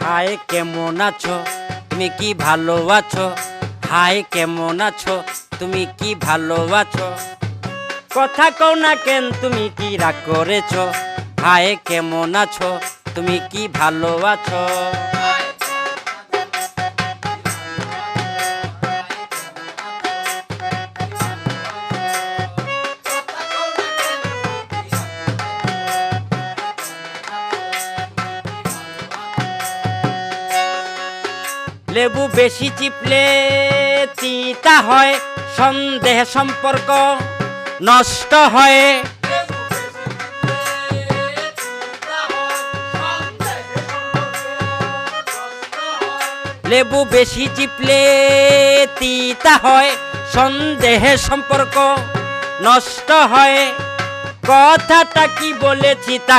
High কেমন আছো, তুমি কি ভালো আছো? হাই কেমন আছো, তুমি কি ভালো আছো? কথা কও না কেন, তুমি কি রাগ করেছো? হাই কেমন আছো, তুমি কি ভালো আছো? লেবু বেশি চিপলে তিতা হয়, সন্দেহ সম্পর্ক নষ্ট হয়। লেবু বেশি চিপলে তিতা হয়, সন্দেহে সম্পর্ক নষ্ট হয়। কথাটা কি বলেছি তা